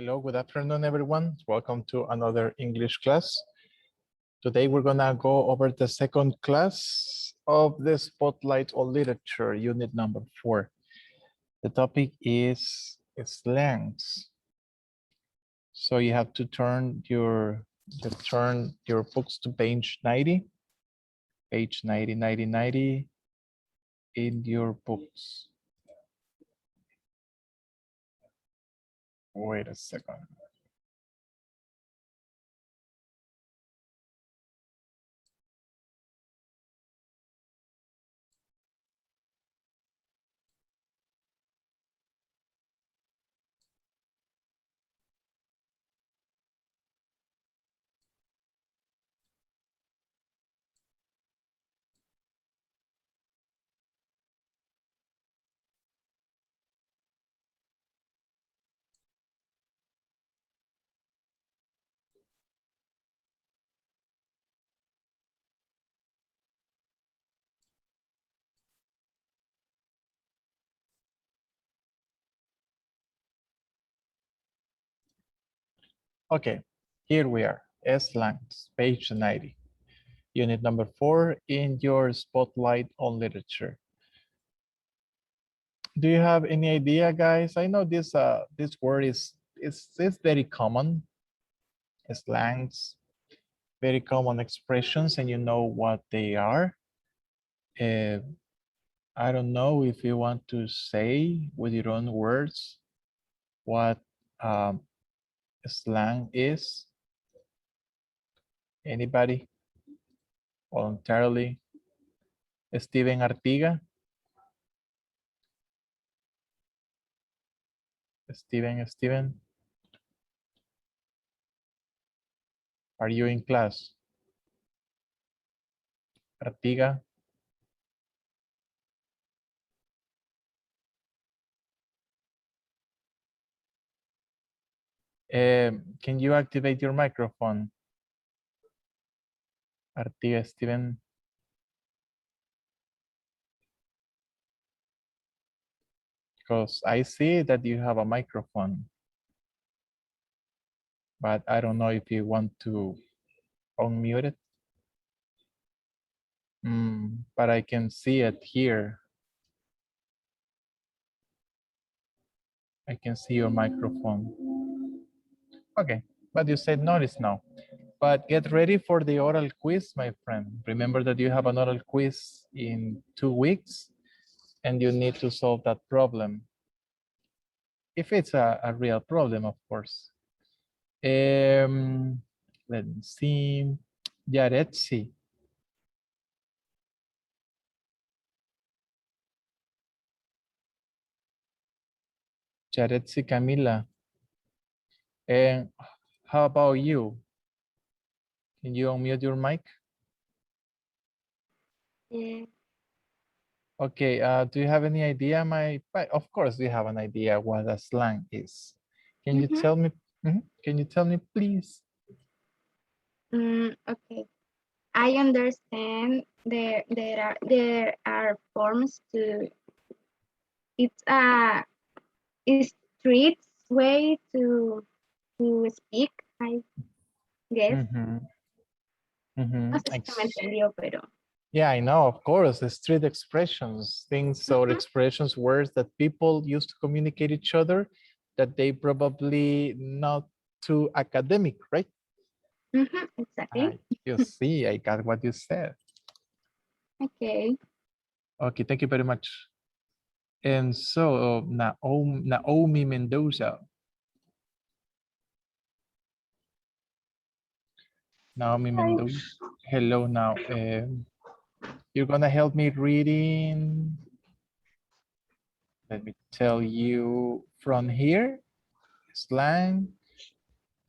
Hello, good afternoon, everyone. Welcome to another English class. Today, we're gonna go over the second class of the Spotlight on Literature, unit number 4. The topic is slangs. So you have to turn your books to page 90. Page 90, 90, 90 in your books. Wait a second. Okay, here we are, slangs, page 90. Unit number 4 in your Spotlight on Literature. Do you have any idea, guys? I know this word is very common. Slangs, very common expressions, and you know what they are. I don't know if you want to say with your own words what slang is. Anybody? Voluntarily. Steven Artiga. Steven. Are you in class? Artiga. Can you activate your microphone? Artiga, Steven. Because I see that you have a microphone, but I don't know if you want to unmute it. But I can see it here. I can see your microphone. Okay, but you said notice now. But get ready for the oral quiz, my friend. Remember that you have an oral quiz in 2 weeks and you need to solve that problem. If it's a real problem, of course. Let me see. Yaretsi. Yaretsi Camila. And how about you? Can you unmute your mic? Yeah. Okay, do you have any idea? Of course, you have an idea what a slang is. Can you tell me? Can you tell me, please? Okay. I understand there are forms to. It's a street way to speak, I guess. No sé si me entendió, pero. Yeah, I know, of course, the street expressions, things or expressions, words that people use to communicate each other that they probably not too academic, right? Exactly. You see, I got what you said. Okay. Okay, thank you very much. And so, Naomi Mendoza. Naomi Mendoza. Hello now. You're gonna help me reading. Let me tell you from here, slang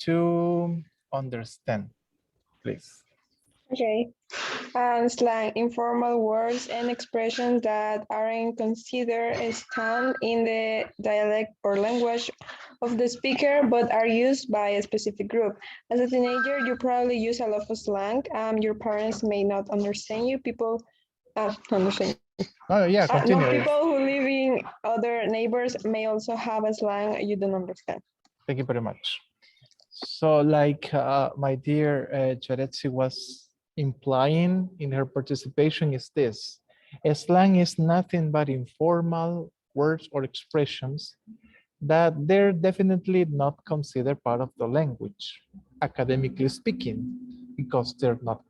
to understand, please. Okay. Slang, informal words and expressions that aren't considered stand in the dialect or language of the speaker, but are used by a specific group. As a teenager, you probably use a lot of slang. Your parents may not understand you. Understand. Oh yeah, continue. People who live in other neighbors may also have a slang you don't understand. Thank you very much. So like my dear Charetsi was implying in her participation is this. Slang is nothing but informal words or expressions that they're definitely not considered part of the language, academically speaking, because they're not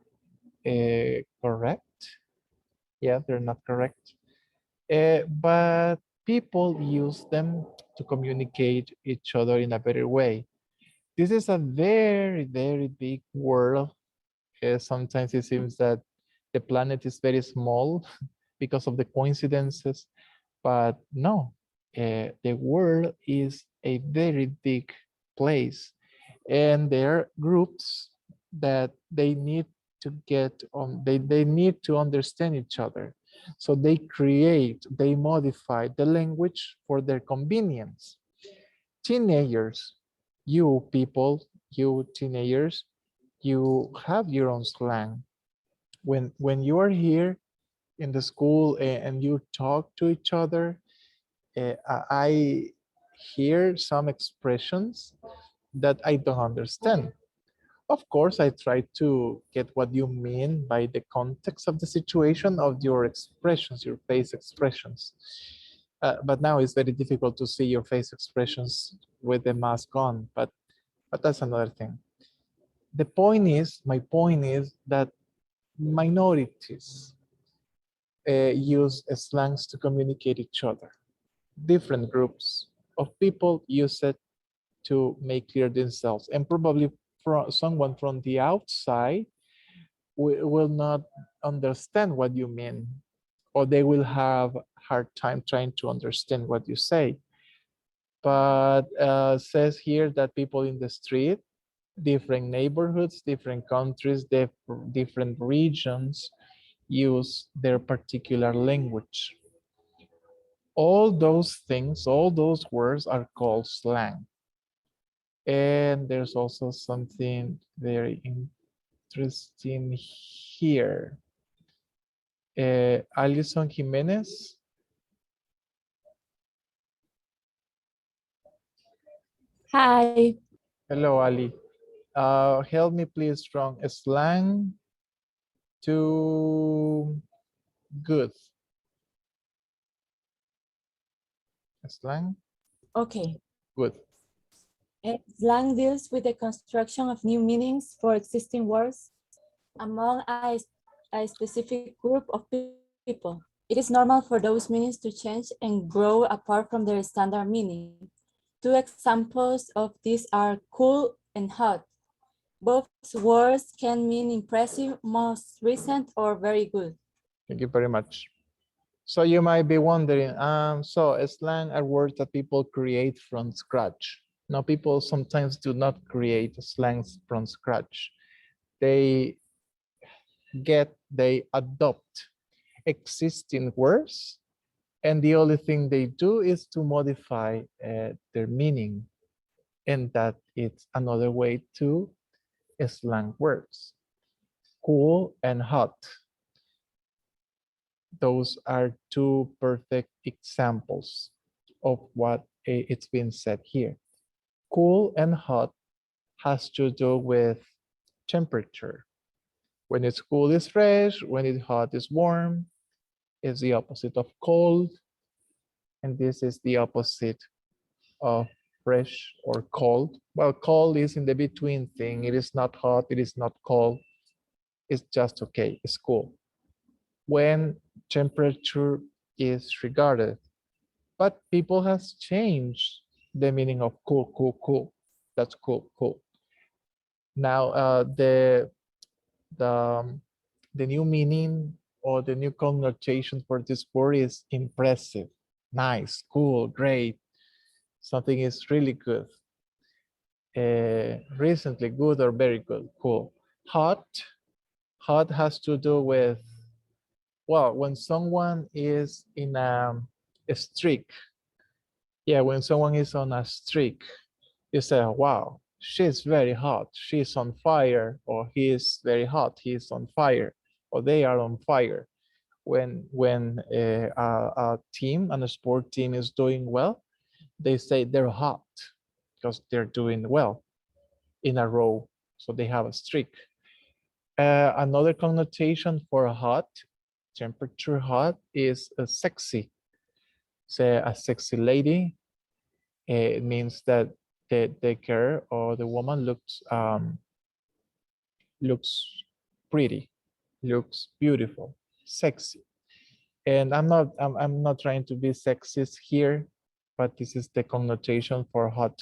correct. Yeah, they're not correct. But people use them to communicate each other in a better way. This is a very, very big world. Sometimes it seems that the planet is very small because of the coincidences, but no, the world is a very big place, and there are groups that they need to get on, they need to understand each other. So they create, they modify the language for their convenience. Teenagers, you people, you teenagers, you have your own slang. When you are here in the school and you talk to each other, I hear some expressions that I don't understand. Of course, I try to get what you mean by the context of the situation of your expressions, your face expressions. But now it's very difficult to see your face expressions with the mask on, but that's another thing. The point is, my point is that minorities use slangs to communicate each other. Different groups of people use it to make clear themselves, and probably someone from the outside will not understand what you mean, or they will have a hard time trying to understand what you say. But says here that people in the street, different neighborhoods, different countries, different regions use their particular language. All those things, all those words are called slang. And there's also something very interesting here. Alison Jimenez. Hi. Hello, Ali. Help me please from slang to good. Slang, Okay. good. Slang deals with the construction of new meanings for existing words among a specific group of people. It is normal for those meanings to change and grow apart from their standard meaning. Two examples of these are cool and hot. Both words can mean impressive, most recent, or very good. Thank you very much. So you might be wondering, so slang are words that people create from scratch. Now people sometimes do not create slangs from scratch. They adopt existing words, and the only thing they do is to modify their meaning, and that it's another way to slang words. Cool and hot. Those are two perfect examples of what it's been said here. Cool and hot has to do with temperature. When it's cool, it's fresh. When it's hot, it's warm. It's the opposite of cold. And this is the opposite of fresh or cold. Well, cold is in the between thing. It is not hot. It is not cold. It's just okay. It's cool. When temperature is regarded, but people has changed the meaning of cool, cool, cool. That's cool, cool. Now the new meaning or the new connotation for this word is impressive, nice, cool, great. Something is really good. Recently good or very good, cool. Hot has to do with, well, when someone is in a streak. Yeah, when someone is on a streak, you say, wow, she's very hot, she's on fire, or he is very hot, he's on fire, or they are on fire. When a team and a sport team is doing well, they say they're hot. because they're doing well in a row. So they have a streak. Another connotation for hot, temperature hot, is sexy. Say a sexy lady. It means that the girl or the woman looks pretty, looks beautiful, sexy. And I'm not trying to be sexist here, but this is the connotation for hot.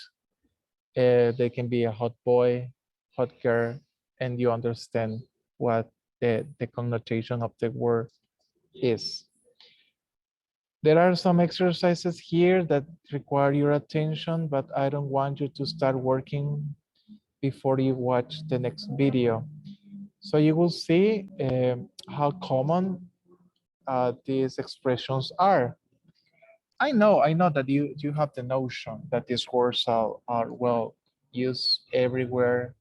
They can be a hot boy, hot girl, and you understand what the connotation of the word is. There are some exercises here that require your attention, but I don't want you to start working before you watch the next video. So you will see how common these expressions are. I know that you have the notion that these words are well used everywhere,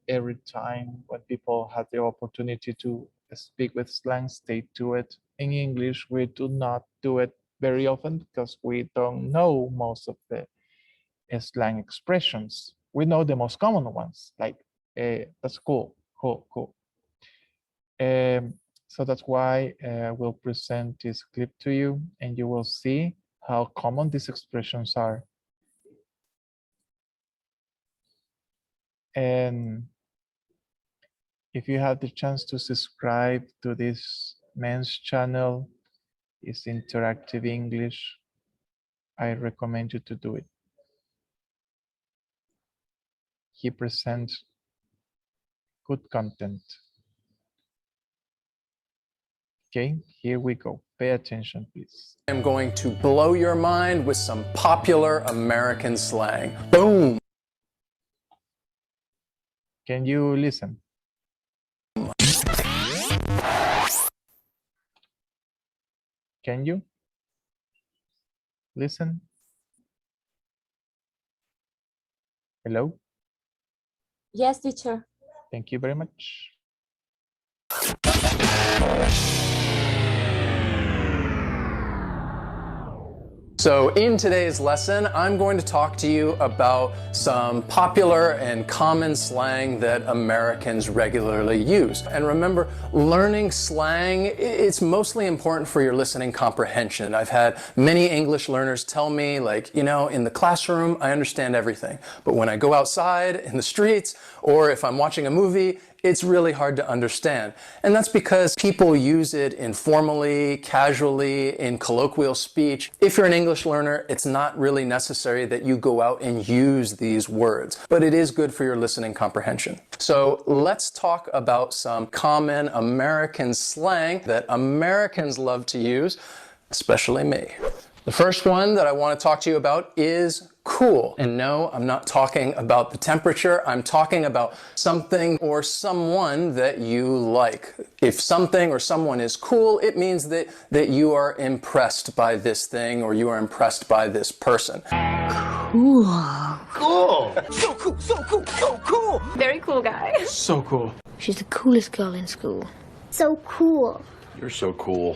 every time when people have the opportunity to speak with slangs, they do it. In English, we do not do it very often because we don't know most of the slang expressions. We know the most common ones, like that's cool, cool. So that's why we'll present this clip to you, and you will see how common these expressions are. And if you have the chance to subscribe to this men's channel, it's Interactive English, I recommend you to do it. He presents good content. Okay, here we go. Pay attention, please. I'm going to blow your mind with some popular American slang. Boom! Can you listen? Can you listen? Hello? Yes, teacher. Thank you very much. So in today's lesson, I'm going to talk to you about some popular and common slang that Americans regularly use. And remember, learning slang, it's mostly important for your listening comprehension. I've had many English learners tell me, like, you know, in the classroom, I understand everything. But when I go outside in the streets, or if I'm watching a movie, it's really hard to understand. And that's because people use it informally, casually, in colloquial speech. If you're an English learner, it's not really necessary that you go out and use these words, but it is good for your listening comprehension. So let's talk about some common American slang that Americans love to use, especially me. The first one that I want to talk to you about is cool. And no, I'm not talking about the temperature. I'm talking about something or someone that you like. If something or someone is cool, it means that you are impressed by this thing or you are impressed by this person. Cool. Cool. So cool, so cool, so cool. Very cool guy. So cool. She's the coolest girl in school. So cool. You're so cool.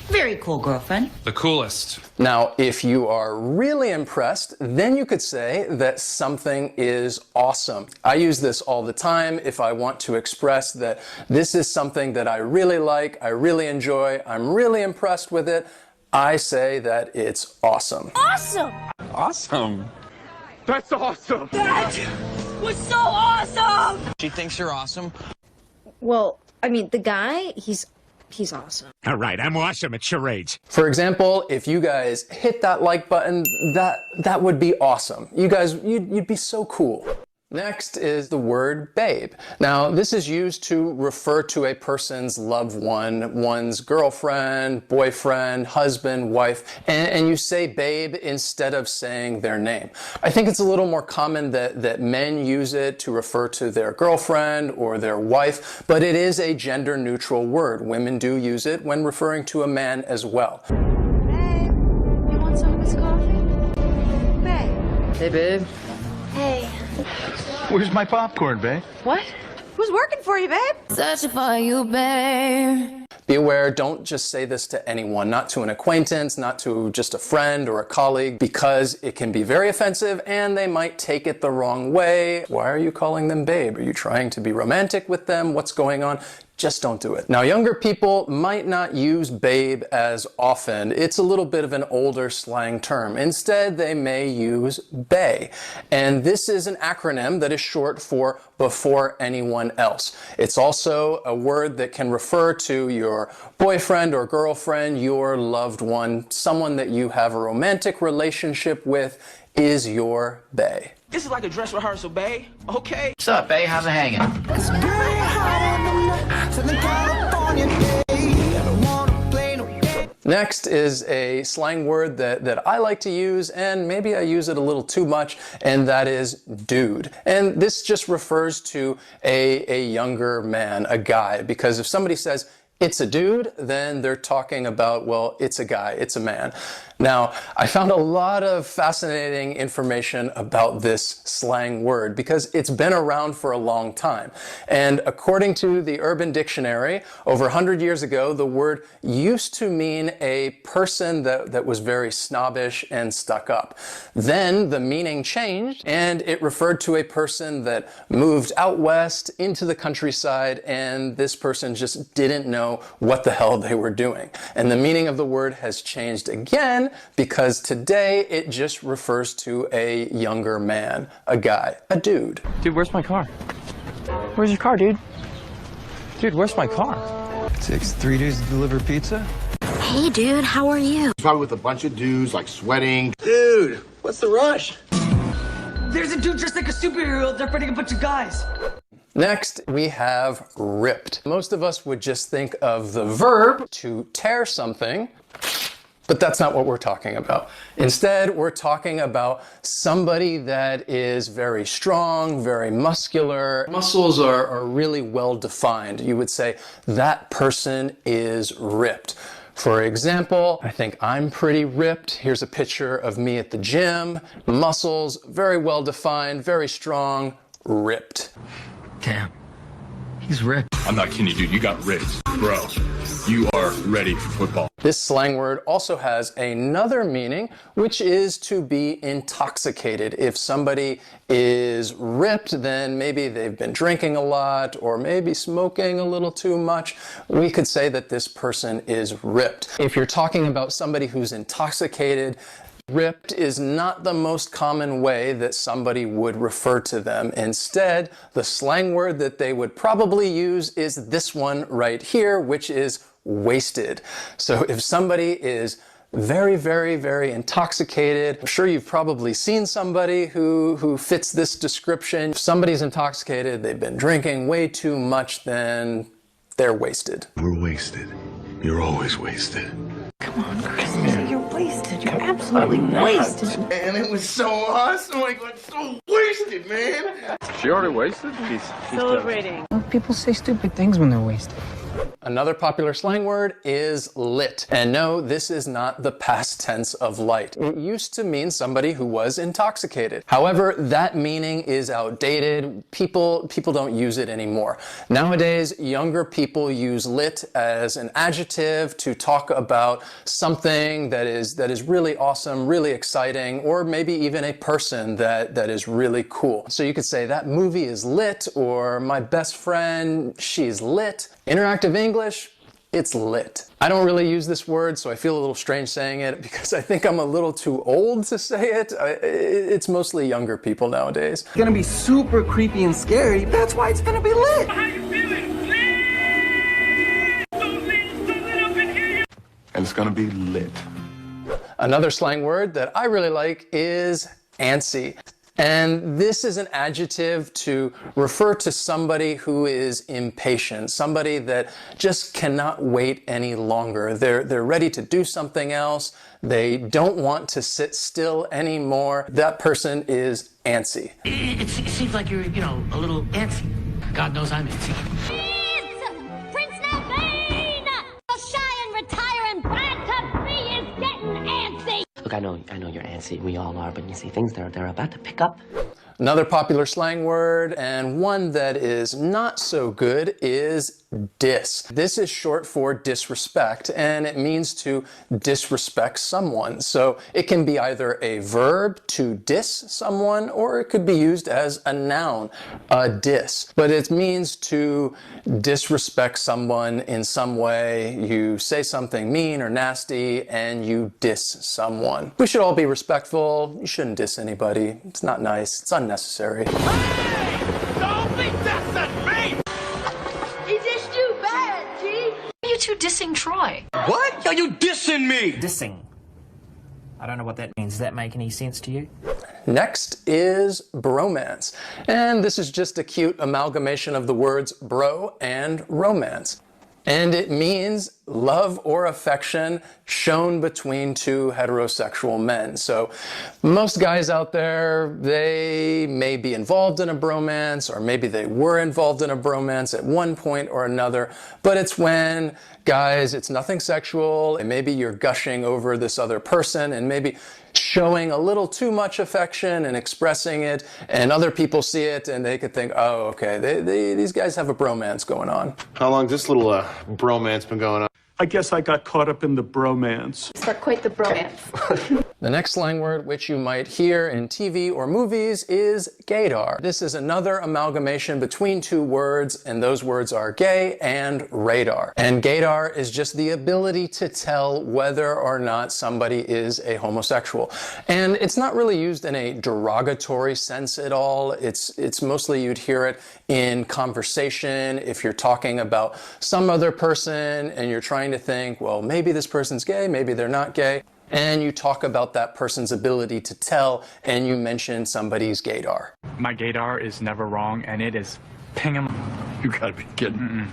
Very cool, girlfriend. The coolest. Now, if you are really impressed, then you could say that something is awesome. I use this all the time if I want to express that this is something that I really like, I really enjoy, I'm really impressed with it. I say that it's awesome. Awesome. Awesome. That's awesome. That was so awesome. She thinks you're awesome. Well, I mean, the guy, he's awesome. All right, I'm awesome at charades. For example, if you guys hit that like button, that would be awesome. You guys, you'd be so cool. Next is the word babe. Now, this is used to refer to a person's loved one, one's girlfriend, boyfriend, husband, wife, and you say babe instead of saying their name. I think it's a little more common that men use it to refer to their girlfriend or their wife, but it is a gender-neutral word. Women do use it when referring to a man as well. Babe, you want some of this coffee? Babe. Hey, babe. Hey. Where's my popcorn, babe? What? Who's working for you, babe? Searching for you, babe. Be aware, don't just say this to anyone, not to an acquaintance, not to just a friend or a colleague, because it can be very offensive and they might take it the wrong way. Why are you calling them babe? Are you trying to be romantic with them? What's going on? Just don't do it. Now, younger people might not use babe as often. It's a little bit of an older slang term. Instead, they may use bae. And this is an acronym that is short for before anyone else. It's also a word that can refer to your boyfriend or girlfriend, your loved one, someone that you have a romantic relationship with is your bae. This is like a dress rehearsal, bae. Okay. What's up, bae? How's it hanging? Next is a slang word that I like to use, and maybe I use it a little too much, and that is dude. And this just refers to a younger man, a guy, because if somebody says, it's a dude, then they're talking about, well, it's a guy, it's a man. Now, I found a lot of fascinating information about this slang word because it's been around for a long time. And according to the Urban Dictionary, over 100 years ago, the word used to mean a person that was very snobbish and stuck up. Then the meaning changed and it referred to a person that moved out west into the countryside, and this person just didn't know what the hell they were doing. And the meaning of the word has changed again because today it just refers to a younger man, a guy, a dude. Dude, where's my car? Where's your car, dude? Dude, where's my car? It takes 3 days to deliver pizza. Hey, dude, how are you? Probably with a bunch of dudes, like sweating. Dude, what's the rush? There's a dude dressed like a superhero. They're fighting a bunch of guys. Next, we have ripped. Most of us would just think of the verb to tear something, but that's not what we're talking about. Instead, we're talking about somebody that is very strong, very muscular. Muscles are really well defined. You would say that person is ripped. For example, I think I'm pretty ripped. Here's a picture of me at the gym. Muscles, very well defined, very strong, ripped. Damn. He's ripped. I'm not kidding you, dude. You got ripped. Bro, you are ready for football. This slang word also has another meaning, which is to be intoxicated. If somebody is ripped, then maybe they've been drinking a lot or maybe smoking a little too much. We could say that this person is ripped. If you're talking about somebody who's intoxicated, ripped is not the most common way that somebody would refer to them. Instead, the slang word that they would probably use is this one right here, which is wasted. So if somebody is very, very, very intoxicated, I'm sure you've probably seen somebody who fits this description. If somebody's intoxicated, they've been drinking way too much, then they're wasted. We're wasted. You're always wasted. Come on, Chris. You're wasted. You're absolutely wasted. Man, it was so awesome. Like so wasted, man. She already wasted? He's Celebrating. People say stupid things when they're wasted. Another popular slang word is lit. And no, this is not the past tense of light. It used to mean somebody who was intoxicated. However, that meaning is outdated. People don't use it anymore. Nowadays, younger people use lit as an adjective to talk about something that is really awesome, really exciting, or maybe even a person that is really cool. So you could say that movie is lit, or my best friend, she's lit. Interactive English, it's lit. I don't really use this word, so I feel a little strange saying it because I think I'm a little too old to say it. It's mostly younger people nowadays. It's gonna be super creepy and scary. That's why it's gonna be lit. How you feeling? So lit up in here. And it's gonna be lit. Another slang word that I really like is antsy. And this is an adjective to refer to somebody who is impatient, somebody that just cannot wait any longer. They're ready to do something else. They don't want to sit still anymore. That person is antsy. It seems like you're, a little antsy. God knows I'm antsy. It's Prince Naveen! So shy and retire and brag to be is getting antsy. Look, I know you're antsy. We all are, but you see, things they're about to pick up. Another popular slang word, and one that is not so good, is Dis. This is short for disrespect, and it means to disrespect someone. So it can be either a verb to diss someone, or it could be used as a noun, a diss. But it means to disrespect someone in some way. You say something mean or nasty, and you diss someone. We should all be respectful. You shouldn't diss anybody. It's not nice. It's unnecessary. Don't be dissing me! Is this too bad, G? Are you two dissing Troy? What? Are you dissing me? Dissing. I don't know what that means. Does that make any sense to you? Next is bromance. And this is just a cute amalgamation of the words bro and romance. And it means love or affection shown between two heterosexual men. So most guys out there, they may be involved in a bromance, or maybe they were involved in a bromance at one point or another, but it's when guys, it's nothing sexual, and maybe you're gushing over this other person and maybe showing a little too much affection and expressing it, and other people see it and they could think, oh, okay, these guys have a bromance going on. How long's this little bromance been going on? I guess I got caught up in the bromance. It's quite the bromance. The next slang word, which you might hear in TV or movies, is gaydar. This is another amalgamation between two words, and those words are gay and radar. And gaydar is just the ability to tell whether or not somebody is a homosexual. And it's not really used in a derogatory sense at all. It's mostly you'd hear it in conversation if you're talking about some other person and you're trying to think, well, maybe this person's gay, maybe they're not gay. And you talk about that person's ability to tell, and you mention somebody's gaydar. My gaydar is never wrong, and it is pinging. You gotta be kidding.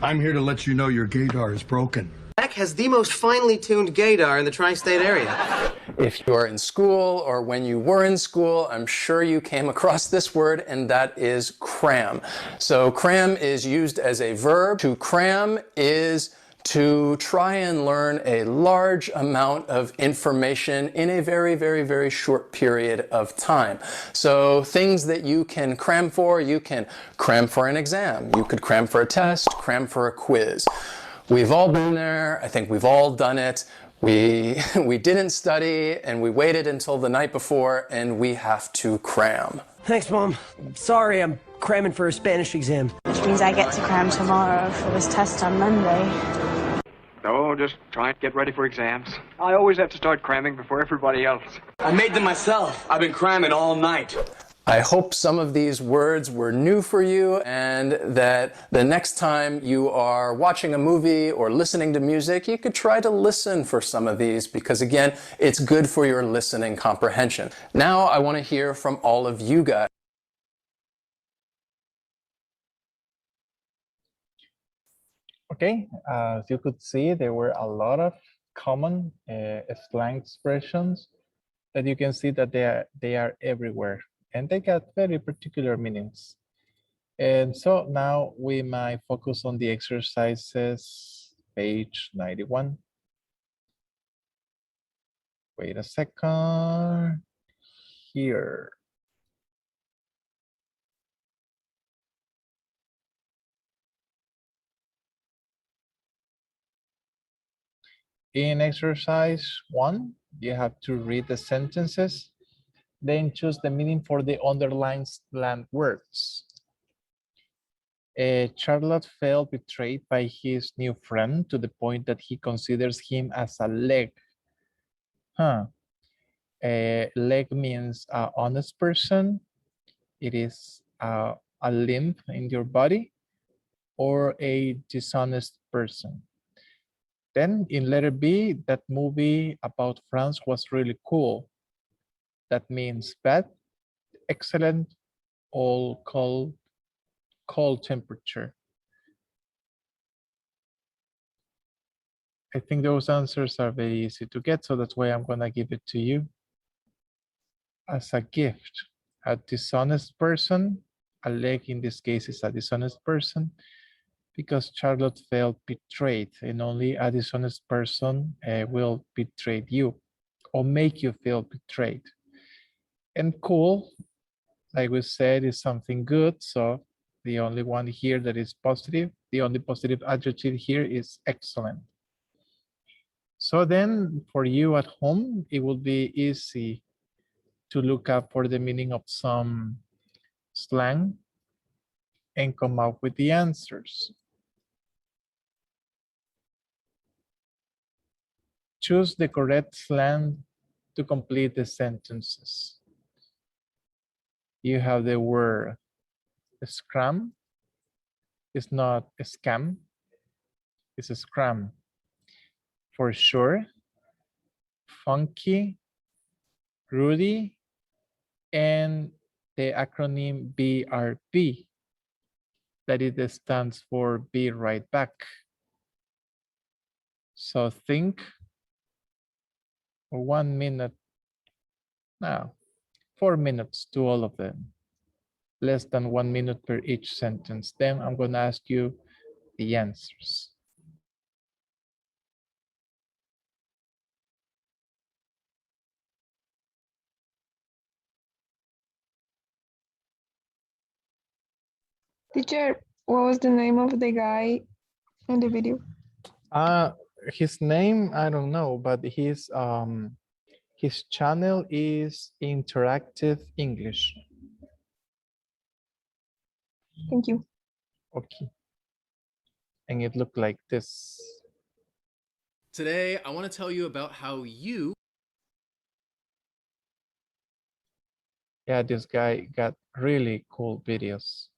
I'm here to let you know your gaydar is broken. Mac has the most finely tuned gaydar in the tri-state area. If you're in school or when you were in school, I'm sure you came across this word, and that is cram. So cram is used as a verb. To cram is to try and learn a large amount of information in a very, very, very short period of time. So things that you can cram for an exam, you could cram for a test, cram for a quiz. We've all been there. I think we've all done it. We didn't study and we waited until the night before and we have to cram. Thanks, Mom. Sorry, I'm cramming for a Spanish exam. Which means I get to cram tomorrow for this test on Monday. No, just try and get ready for exams. I always have to start cramming before everybody else. I made them myself. I've been cramming all night. I hope some of these words were new for you and that the next time you are watching a movie or listening to music, you could try to listen for some of these because, again, it's good for your listening comprehension. Now I want to hear from all of you guys. Okay, as you could see, there were a lot of common slang expressions that you can see that they are everywhere. And they got very particular meanings. And so now we might focus on the exercises, page 91. Wait a second. Here. In exercise 1, you have to read the sentences. Then choose the meaning for the underlined slang words. Charlotte felt betrayed by his new friend to the point that he considers him as a leg. Leg means an honest person. It is a limb in your body or a dishonest person. Then in letter B, that movie about France was really cool. That means bad, excellent, all cold temperature. I think those answers are very easy to get, so that's why I'm gonna give it to you as a gift. A dishonest person, a leg in this case is a dishonest person because Charlotte felt betrayed, and only a dishonest person will betray you or make you feel betrayed. And cool, like we said, is something good. So The only one here that is positive, the only positive adjective here is excellent. So then for you at home, it will be easy to look up for the meaning of some slang and come up with the answers. Choose the correct slang to complete the sentences. You have the word scram. It's not a scam, it's a scram. For sure, funky, Rudy, and the acronym BRB, that it stands for Be Right Back. So think for 1 minute, now 4 minutes to all of them. Less than 1 minute per each sentence. Then I'm going to ask you the answers. Teacher, what was the name of the guy in the video? His name, I don't know, but his channel is Interactive English. Thank you. Okay. And it looked like this. Today, I want to tell you about how you... Yeah, this guy got really cool videos.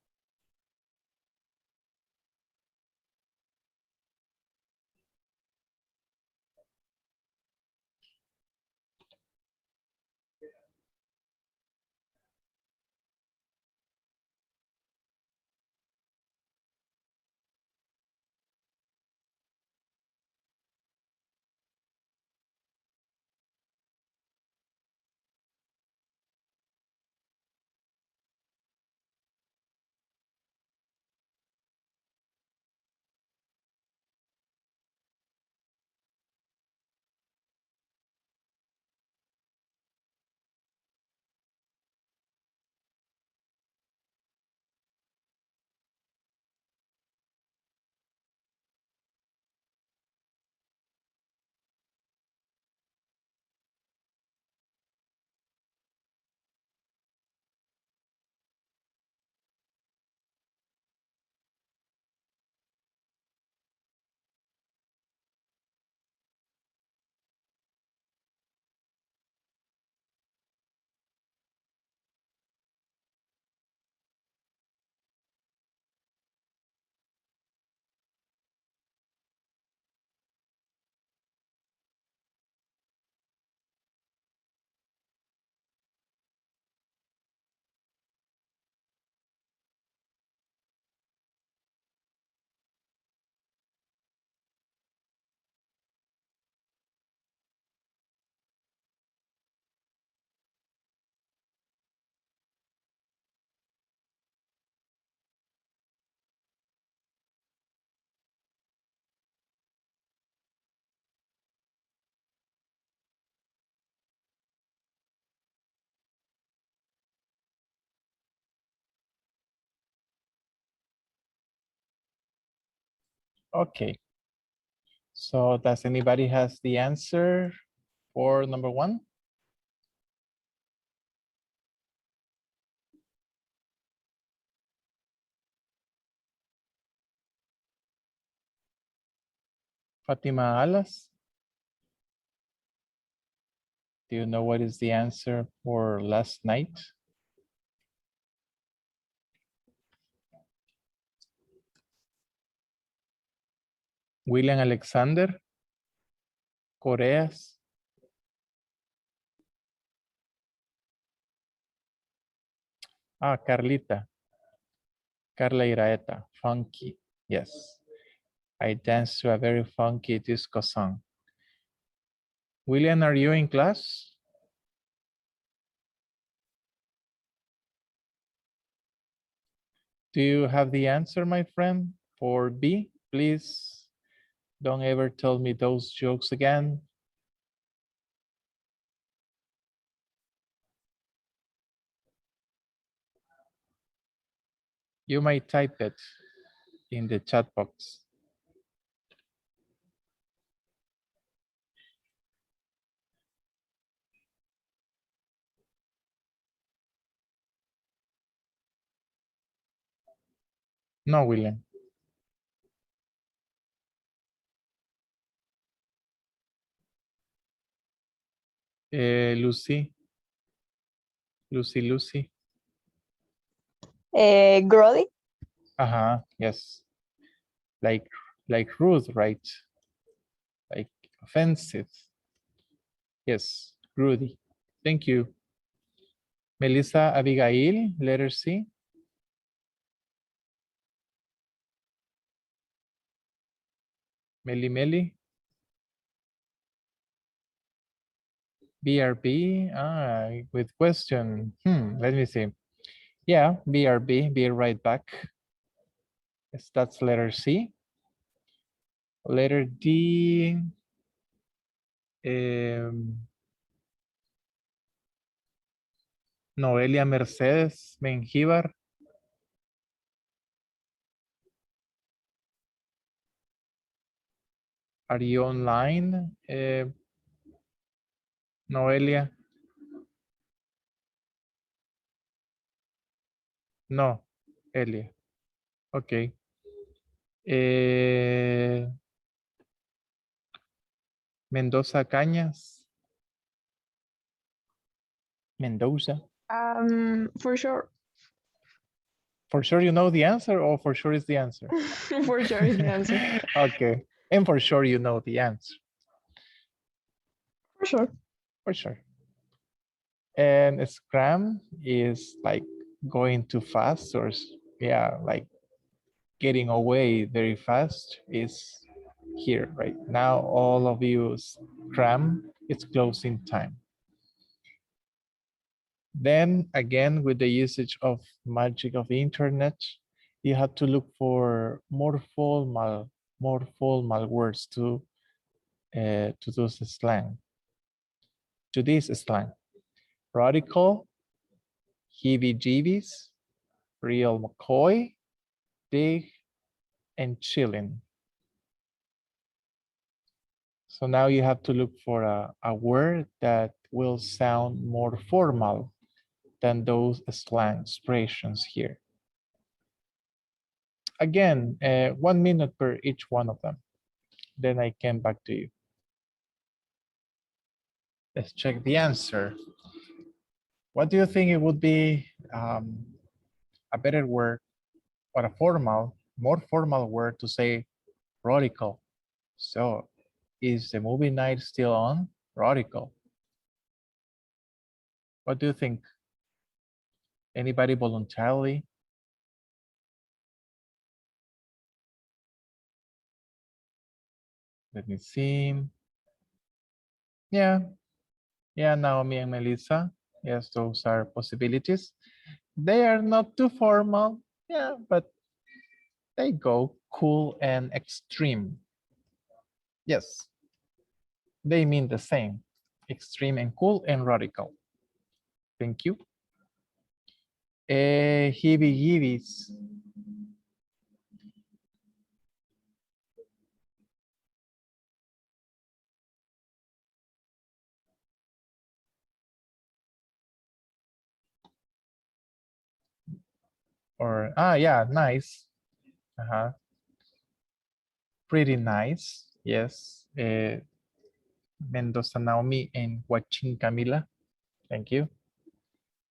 Okay. So does anybody has the answer for number 1? Fatima Alas? Do you know what is the answer for last night? William Alexander? Coreas? Carlita. Carla Iraeta. Funky. Yes. I danced to a very funky disco song. William, are you in class? Do you have the answer, my friend, for B? Please don't ever tell me those jokes again. You might type it in the chat box. No, William. Lucy. Lucy. Grody. Yes. Like rude, right? Like offensive. Yes, Rudy. Thank you. Melissa Abigail, letter C. Meli. BRB, with question. Let me see. Yeah, BRB, be right back. Yes, that's letter C. Letter D. Noelia Mercedes Mengíbar. Are you online? Noelia. No, Elia. Okay. Mendoza Cañas. Mendoza. For sure. For sure you know the answer, or for sure is the answer? For sure is the answer. Okay. And for sure you know the answer. For sure. For sure. And scram is like going too fast, or yeah, like getting away very fast is here right now. All of you scram, it's closing time. Then again, with the usage of magic of the internet, you have to look for more formal words to this slang. To this slang. Radical, heebie-jeebies, real McCoy, dig, and chilling. So now you have to look for a word that will sound more formal than those slang expressions here. Again, 1 minute per each one of them. Then I came back to you. Let's check the answer. What do you think it would be a better word, or a more formal word to say radical? So is the movie night still on? Radical. What do you think? Anybody voluntarily? Let me see. Yeah, Naomi and Melissa. Yes, those are possibilities. They are not too formal, yeah, but they go cool and extreme. Yes, they mean the same. Extreme and cool and radical. Thank you. Heebie-jeebies. Or, yeah, nice. Pretty nice, yes. Mendoza Naomi and Joaquin Camila. Thank you.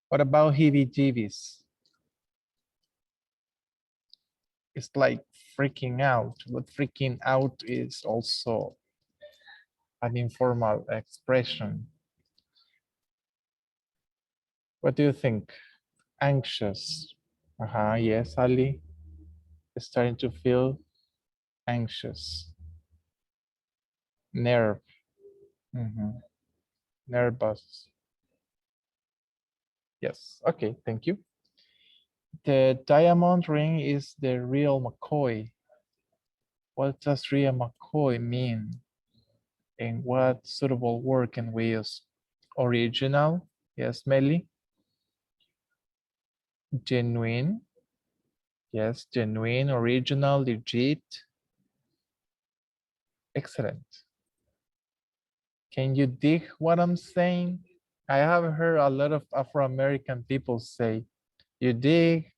What about heebie-jeebies? It's like freaking out, but freaking out is also an informal expression. What do you think? Anxious. Yes, Ali. Starting to feel anxious. Nerve. Nervous. Yes, okay, thank you. The diamond ring is the real McCoy. What does real McCoy mean? And what suitable word can we use? Original, yes, Melly. Genuine, Yes, genuine, original, legit. Excellent. Can you dig what I'm saying? I have heard a lot of Afro-American people say, you dig,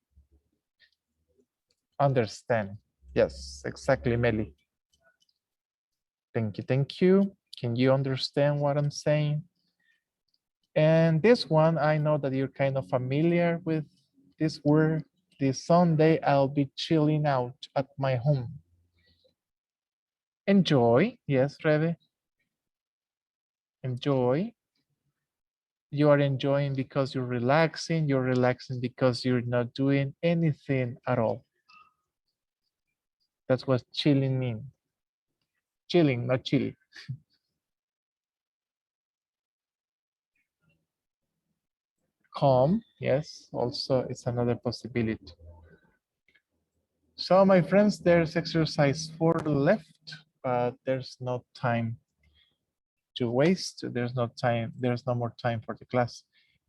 understand. Yes, exactly, Meli. Thank you, thank you. Can you understand what I'm saying? And this one, I know that you're kind of familiar with this word. This Sunday, I'll be chilling out at my home. Enjoy, yes, Rebe. Enjoy. You are enjoying because you're relaxing because you're not doing anything at all. That's what chilling means. Chilling, not chilling. Calm, yes, also it's another possibility. So my friends, there's exercise 4 left, but there's no time to waste. There's no more time for the class.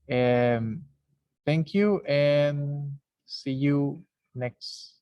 Thank you and see you next